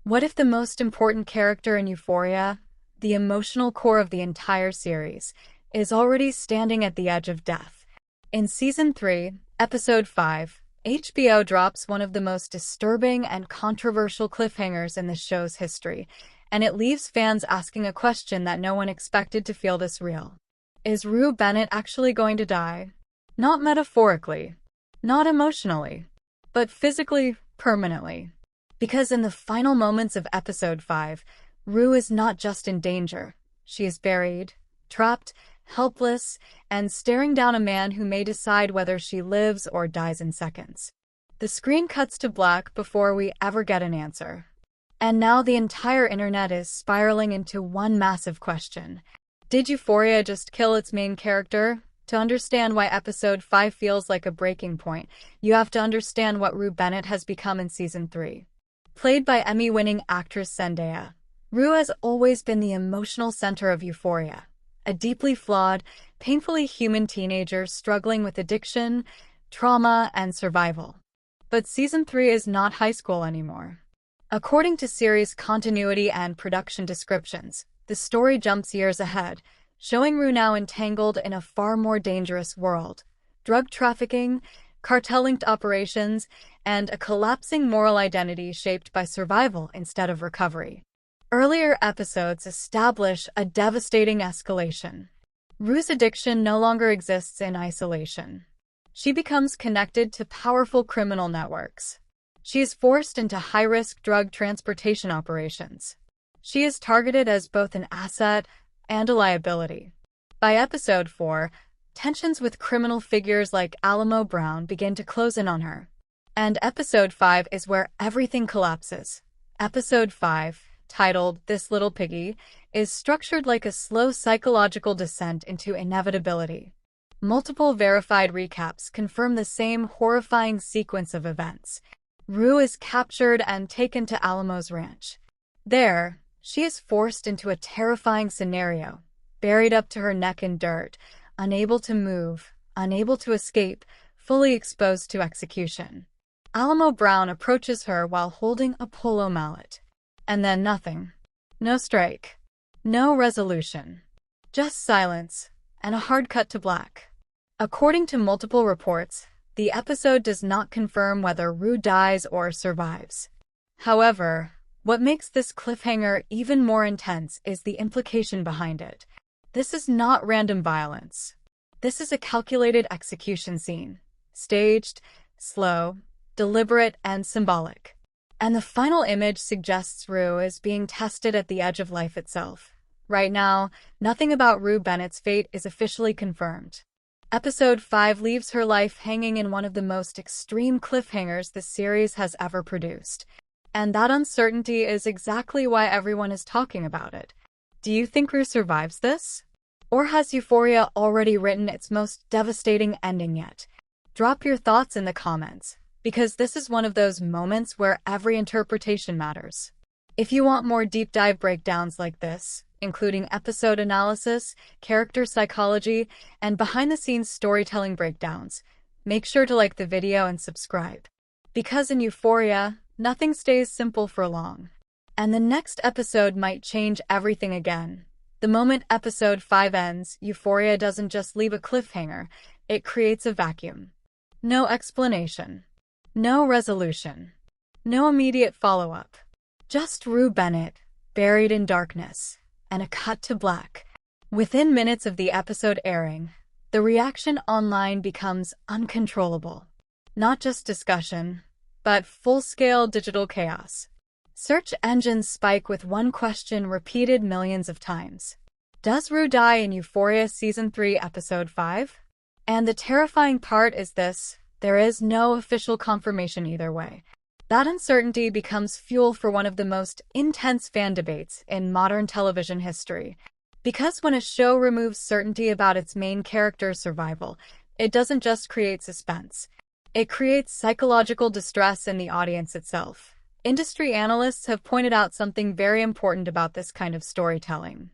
What if the most important character in Euphoria, the emotional core of the entire series, is already standing at the edge of death? In Season 3, Episode 5, HBO drops one of the most disturbing and controversial cliffhangers in the show's history, and it leaves fans asking a question that no one expected to feel this real. Is Rue Bennett actually going to die? Not metaphorically, not emotionally, but physically, permanently. Because in the final moments of Episode 5, Rue is not just in danger. She is buried, trapped, helpless, and staring down a man who may decide whether she lives or dies in seconds. The screen cuts to black before we ever get an answer. And now the entire internet is spiraling into one massive question. Did Euphoria just kill its main character? To understand why Episode 5 feels like a breaking point, you have to understand what Rue Bennett has become in Season 3. Played by Emmy-winning actress Zendaya, Rue has always been the emotional center of Euphoria, a deeply flawed, painfully human teenager struggling with addiction, trauma, and survival. But Season 3 is not high school anymore. According to series continuity and production descriptions, the story jumps years ahead, showing Rue now entangled in a far more dangerous world: drug trafficking, cartel-linked operations, and a collapsing moral identity shaped by survival instead of recovery. Earlier episodes establish a devastating escalation. Rue's addiction no longer exists in isolation. She becomes connected to powerful criminal networks. She is forced into high-risk drug transportation operations. She is targeted as both an asset and a liability. By Episode 4, tensions with criminal figures like Alamo Brown begin to close in on her. And Episode 5 is where everything collapses. Episode 5, titled "This Little Piggy," is structured like a slow psychological descent into inevitability. Multiple verified recaps confirm the same horrifying sequence of events. Rue is captured and taken to Alamo's ranch. There, she is forced into a terrifying scenario, buried up to her neck in dirt, unable to move, unable to escape, fully exposed to execution. Alamo Brown approaches her while holding a polo mallet. And then nothing. No strike. No resolution. Just silence, and a hard cut to black. According to multiple reports, the episode does not confirm whether Rue dies or survives. However, what makes this cliffhanger even more intense is the implication behind it. This is not random violence. This is a calculated execution scene. Staged, slow, deliberate, and symbolic. And the final image suggests Rue is being tested at the edge of life itself. Right now, nothing about Rue Bennett's fate is officially confirmed. Episode 5 leaves her life hanging in one of the most extreme cliffhangers the series has ever produced. And that uncertainty is exactly why everyone is talking about it. Do you think Rue survives this? Or has Euphoria already written its most devastating ending yet? Drop your thoughts in the comments, because this is one of those moments where every interpretation matters. If you want more deep dive breakdowns like this, including episode analysis, character psychology, and behind-the-scenes storytelling breakdowns, make sure to like the video and subscribe. Because in Euphoria, nothing stays simple for long. And the next episode might change everything again. The moment Episode 5 ends, Euphoria doesn't just leave a cliffhanger, it creates a vacuum. No explanation. No resolution. No immediate follow-up. Just Rue Bennett, buried in darkness, and a cut to black. Within minutes of the episode airing, the reaction online becomes uncontrollable. Not just discussion, but full-scale digital chaos. Search engines spike with one question repeated millions of times. Does Rue die in Euphoria Season 3 Episode 5? And the terrifying part is this: there is no official confirmation either way. That uncertainty becomes fuel for one of the most intense fan debates in modern television history. Because when a show removes certainty about its main character's survival, it doesn't just create suspense. It creates psychological distress in the audience itself. Industry analysts have pointed out something very important about this kind of storytelling.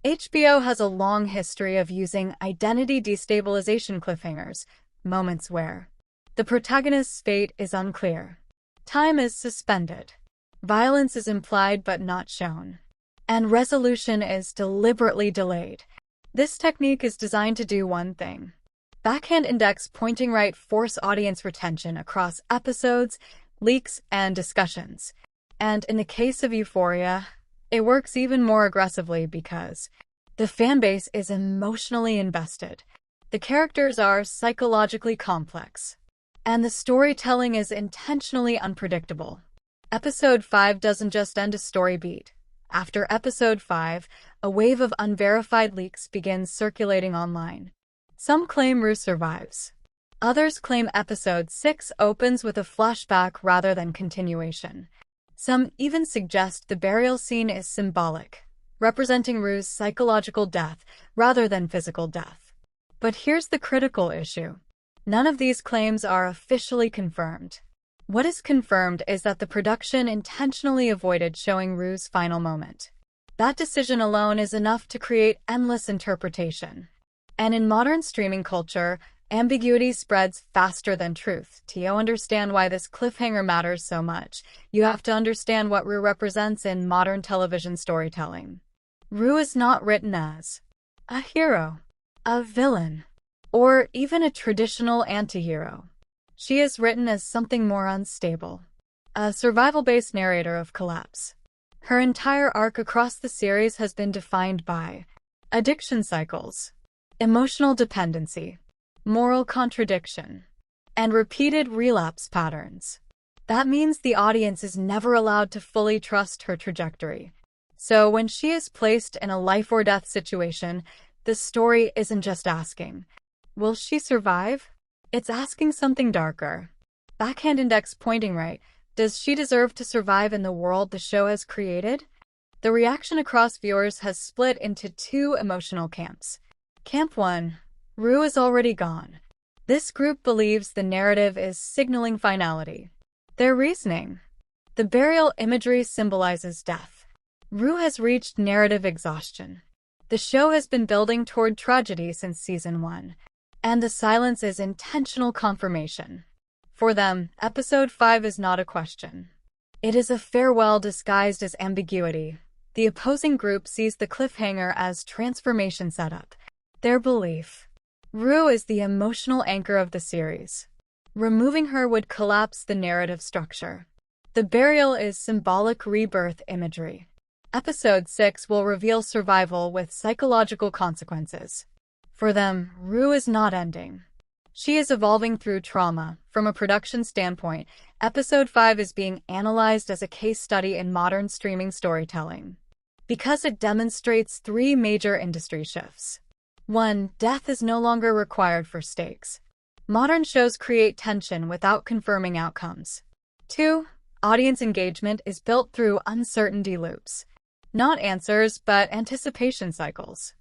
HBO has a long history of using identity destabilization cliffhangers, moments where the protagonist's fate is unclear. Time is suspended. Violence is implied but not shown, and resolution is deliberately delayed. This technique is designed to do one thing: backhand index pointing right, force audience retention across episodes, leaks, and discussions. And in the case of Euphoria, it works even more aggressively because the fanbase is emotionally invested. The characters are psychologically complex, and the storytelling is intentionally unpredictable. Episode 5 doesn't just end a story beat. After Episode 5, a wave of unverified leaks begins circulating online. Some claim Rue survives. Others claim Episode 6 opens with a flashback rather than continuation. Some even suggest the burial scene is symbolic, representing Rue's psychological death rather than physical death. But here's the critical issue: none of these claims are officially confirmed. What is confirmed is that the production intentionally avoided showing Rue's final moment. That decision alone is enough to create endless interpretation. And in modern streaming culture, ambiguity spreads faster than truth. To understand why this cliffhanger matters so much, you have to understand what Rue represents in modern television storytelling. Rue is not written as a hero, a villain, or even a traditional anti-hero. She is written as something more unstable, a survival-based narrator of collapse. Her entire arc across the series has been defined by addiction cycles, emotional dependency, moral contradiction, and repeated relapse patterns. That means the audience is never allowed to fully trust her trajectory. So when she is placed in a life-or-death situation, the story isn't just asking, will she survive? It's asking something darker. Backhand index pointing right. Does she deserve to survive in the world the show has created? The reaction across viewers has split into two emotional camps. Camp 1. Rue is already gone. This group believes the narrative is signaling finality. Their reasoning: the burial imagery symbolizes death. Rue has reached narrative exhaustion. The show has been building toward tragedy since Season 1. And the silence is intentional confirmation. For them, Episode 5 is not a question. It is a farewell disguised as ambiguity. The opposing group sees the cliffhanger as transformation setup. Their belief: Rue is the emotional anchor of the series. Removing her would collapse the narrative structure. The burial is symbolic rebirth imagery. Episode 6 will reveal survival with psychological consequences. For them, Rue is not ending. She is evolving through trauma. From a production standpoint, Episode 5 is being analyzed as a case study in modern streaming storytelling, because it demonstrates three major industry shifts. 1. Death is no longer required for stakes. Modern shows create tension without confirming outcomes. 2. Audience engagement is built through uncertainty loops. Not answers, but anticipation cycles.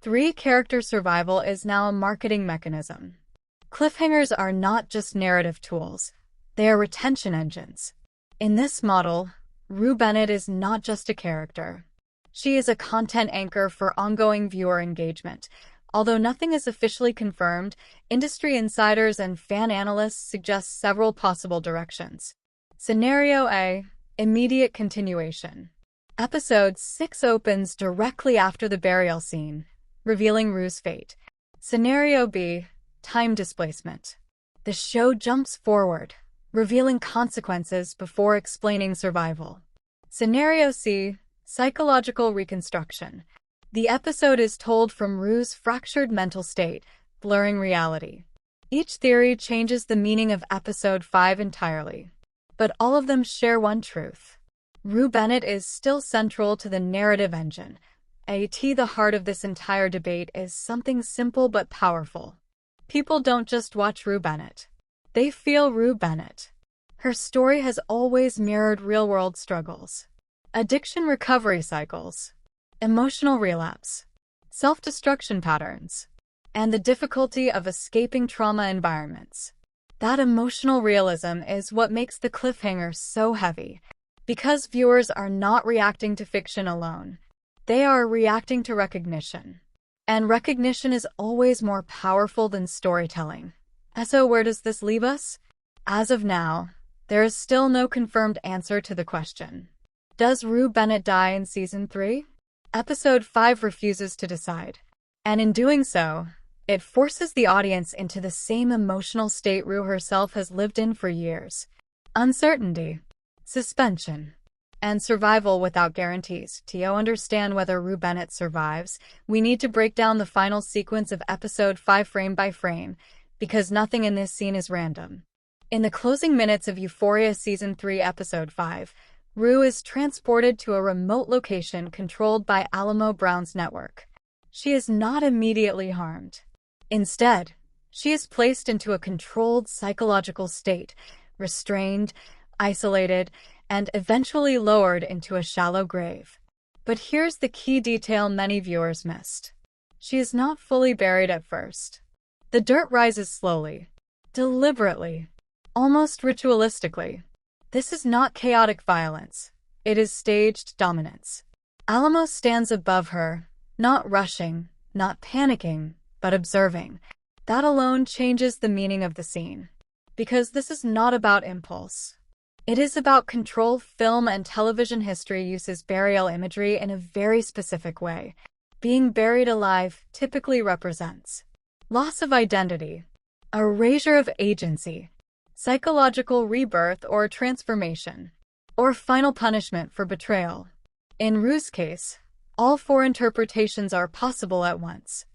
3. Character survival is now a marketing mechanism. Cliffhangers are not just narrative tools, they are retention engines. In this model, Rue Bennett is not just a character. She is a content anchor for ongoing viewer engagement. Although nothing is officially confirmed, industry insiders and fan analysts suggest several possible directions. Scenario A: immediate continuation. Episode 6 opens directly after the burial scene, revealing Rue's fate. Scenario B: time displacement. The show jumps forward, revealing consequences before explaining survival. Scenario C: psychological reconstruction. The episode is told from Rue's fractured mental state, blurring reality. Each theory changes the meaning of Episode 5 entirely. But all of them share one truth: Rue Bennett is still central to the narrative engine. The heart of this entire debate is something simple but powerful. People don't just watch Rue Bennett. They feel Rue Bennett. Her story has always mirrored real-world struggles. Addiction recovery cycles, emotional relapse, self-destruction patterns, and the difficulty of escaping trauma environments. That emotional realism is what makes the cliffhanger so heavy, because viewers are not reacting to fiction alone. They are reacting to recognition. And recognition is always more powerful than storytelling. So where does this leave us? As of now, there is still no confirmed answer to the question. Does Rue Bennett die in Season 3? Episode 5 refuses to decide. And in doing so, it forces the audience into the same emotional state Rue herself has lived in for years. Uncertainty, suspension, and survival without guarantees. To understand whether Rue Bennett survives, we need to break down the final sequence of Episode 5 frame by frame, because nothing in this scene is random. In the closing minutes of Euphoria Season 3 Episode 5, Rue is transported to a remote location controlled by Alamo Brown's network. She is not immediately harmed. Instead, she is placed into a controlled psychological state, restrained, isolated, and eventually lowered into a shallow grave. But here's the key detail many viewers missed. She is not fully buried at first. The dirt rises slowly, deliberately, almost ritualistically. This is not chaotic violence. It is staged dominance. Alamo stands above her, not rushing, not panicking, but observing. That alone changes the meaning of the scene. Because this is not about impulse. It is about control. Film and television history uses burial imagery in a very specific way. Being buried alive typically represents loss of identity, erasure of agency, psychological rebirth or transformation, or final punishment for betrayal. In Rue's case, all four interpretations are possible at once.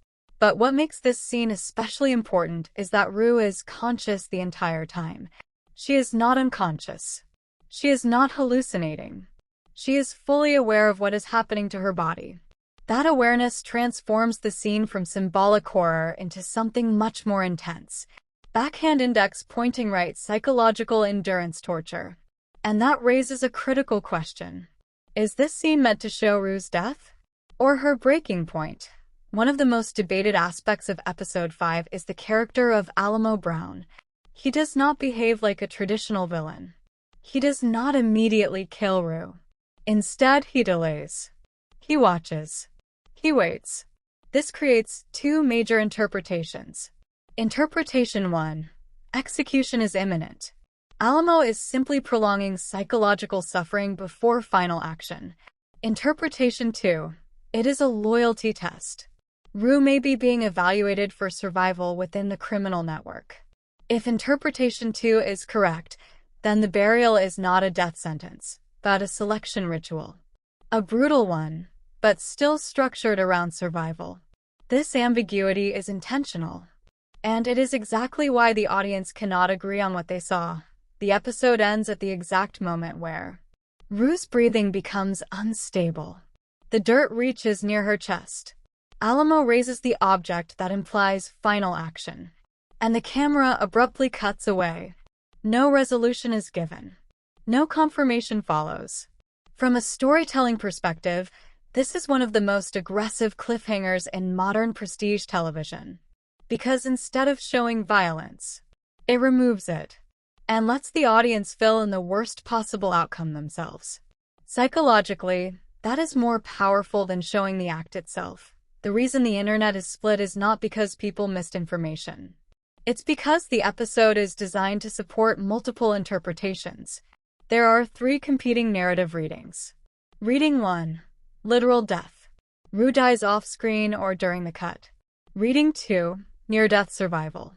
But what makes this scene especially important is that Rue is conscious the entire time. She is not unconscious. She is not hallucinating. She is fully aware of what is happening to her body. That awareness transforms the scene from symbolic horror into something much more intense. Backhand index pointing right, psychological endurance torture. And that raises a critical question. Is this scene meant to show Rue's death? Or her breaking point? One of the most debated aspects of Episode 5 is the character of Alamo Brown. He does not behave like a traditional villain. He does not immediately kill Rue. Instead, he delays. He watches. He waits. This creates two major interpretations. Interpretation 1. Execution is imminent. Alamo is simply prolonging psychological suffering before final action. Interpretation 2. It is a loyalty test. Rue may be being evaluated for survival within the criminal network. If interpretation 2 is correct, then the burial is not a death sentence, but a selection ritual. A brutal one, but still structured around survival. This ambiguity is intentional. And it is exactly why the audience cannot agree on what they saw. The episode ends at the exact moment where Rue's breathing becomes unstable. The dirt reaches near her chest. Alamo raises the object that implies final action. And the camera abruptly cuts away. No resolution is given. No confirmation follows. From a storytelling perspective, this is one of the most aggressive cliffhangers in modern prestige television. Because instead of showing violence, it removes it, and lets the audience fill in the worst possible outcome themselves. Psychologically, that is more powerful than showing the act itself. The reason the internet is split is not because people missed information. It's because the episode is designed to support multiple interpretations. There are 3 competing narrative readings. Reading 1. Literal death. Rue dies off-screen or during the cut. Reading 2. Near-death survival.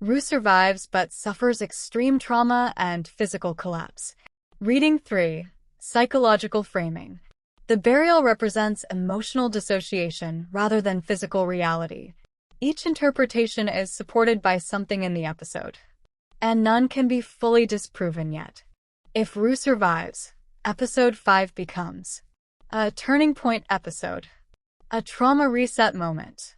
Rue survives but suffers extreme trauma and physical collapse. Reading 3. Psychological framing. The burial represents emotional dissociation rather than physical reality. Each interpretation is supported by something in the episode, and none can be fully disproven yet. If Rue survives, Episode 5 becomes a turning point episode, a trauma reset moment,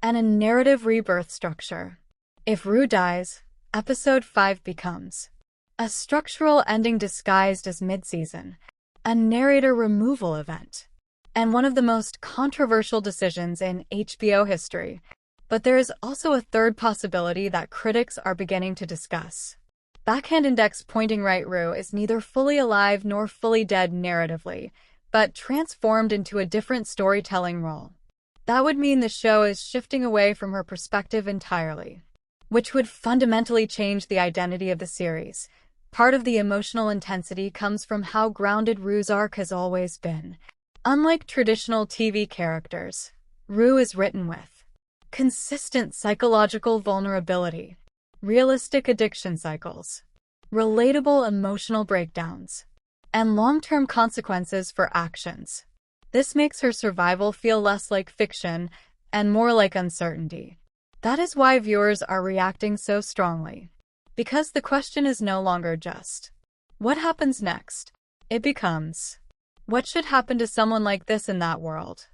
and a narrative rebirth structure. If Rue dies, Episode 5 becomes a structural ending disguised as mid-season, a narrator removal event, and one of the most controversial decisions in HBO history. But there is also a third possibility that critics are beginning to discuss. Backhand index pointing right, Rue is neither fully alive nor fully dead narratively, but transformed into a different storytelling role. That would mean the show is shifting away from her perspective entirely, which would fundamentally change the identity of the series. Part of the emotional intensity comes from how grounded Rue's arc has always been. Unlike traditional TV characters, Rue is written with consistent psychological vulnerability, realistic addiction cycles, relatable emotional breakdowns, and long-term consequences for actions. This makes her survival feel less like fiction and more like uncertainty. That is why viewers are reacting so strongly. Because the question is no longer just, what happens next? It becomes, what should happen to someone like this in that world?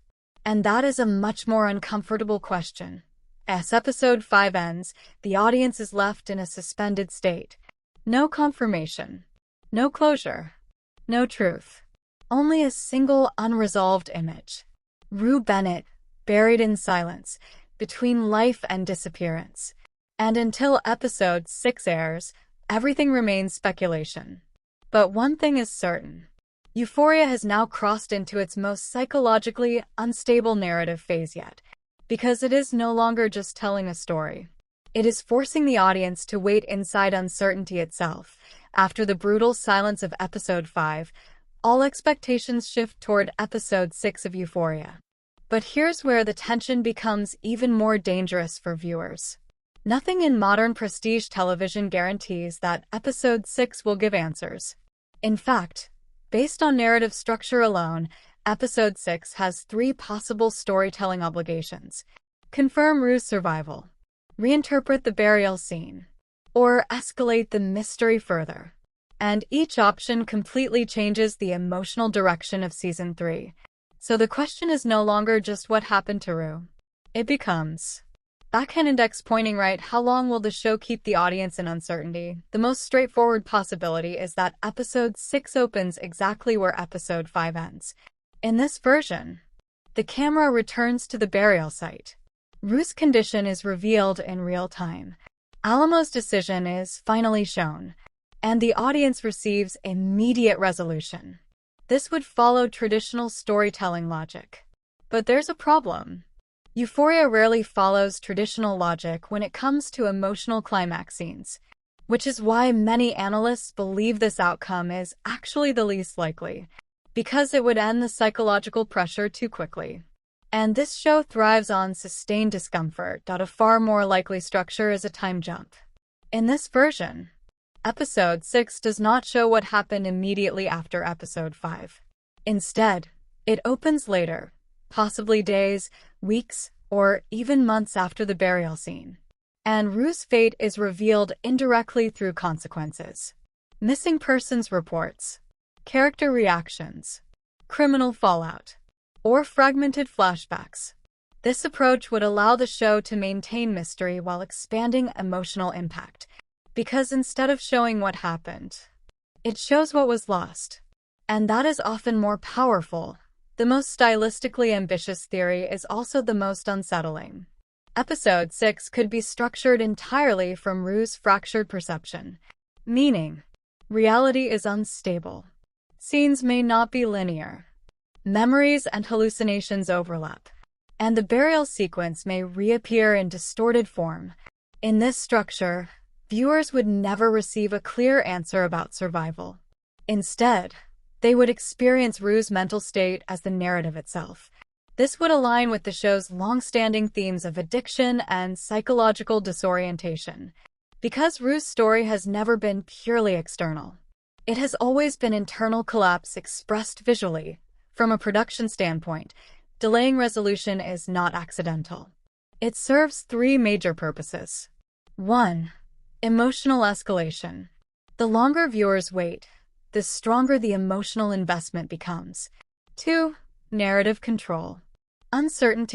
And that is a much more uncomfortable question. As episode 5 ends, the audience is left in a suspended state. No confirmation, no closure, no truth. Only a single unresolved image. Rue Bennett, buried in silence, between life and disappearance. And until episode 6 airs, everything remains speculation. But one thing is certain. Euphoria has now crossed into its most psychologically unstable narrative phase yet, because it is no longer just telling a story. It is forcing the audience to wait inside uncertainty itself. After the brutal silence of episode 5, all expectations shift toward episode 6 of Euphoria. But here's where the tension becomes even more dangerous for viewers. Nothing in modern prestige television guarantees that episode 6 will give answers. In fact, based on narrative structure alone, episode 6 has 3 possible storytelling obligations. Confirm Rue's survival, reinterpret the burial scene, or escalate the mystery further. And each option completely changes the emotional direction of season 3. So the question is no longer just what happened to Rue. It becomes, backhand index pointing right, how long will the show keep the audience in uncertainty? The most straightforward possibility is that episode 6 opens exactly where episode 5 ends. In this version, the camera returns to the burial site. Rue's condition is revealed in real time. Alamo's decision is finally shown, and the audience receives immediate resolution. This would follow traditional storytelling logic. But there's a problem. Euphoria rarely follows traditional logic when it comes to emotional climax scenes, which is why many analysts believe this outcome is actually the least likely, because it would end the psychological pressure too quickly. And this show thrives on sustained discomfort. A far more likely structure is a time jump. In this version, episode 6 does not show what happened immediately after episode 5. Instead, it opens later, possibly days, weeks, or even months after the burial scene. And Rue's fate is revealed indirectly through consequences. Missing persons reports, character reactions, criminal fallout, or fragmented flashbacks. This approach would allow the show to maintain mystery while expanding emotional impact, because instead of showing what happened, it shows what was lost. And that is often more powerful. The most stylistically ambitious theory is also the most unsettling. Episode 6 could be structured entirely from Rue's fractured perception, meaning reality is unstable. Scenes may not be linear. Memories and hallucinations overlap, and the burial sequence may reappear in distorted form. In this structure, viewers would never receive a clear answer about survival. Instead, they would experience Rue's mental state as the narrative itself. This would align with the show's long-standing themes of addiction and psychological disorientation. Because Rue's story has never been purely external, it has always been internal collapse expressed visually. From a production standpoint, delaying resolution is not accidental. It serves 3 major purposes. 1. Emotional escalation. The longer viewers wait, the stronger the emotional investment becomes. 2. Narrative control. Uncertainty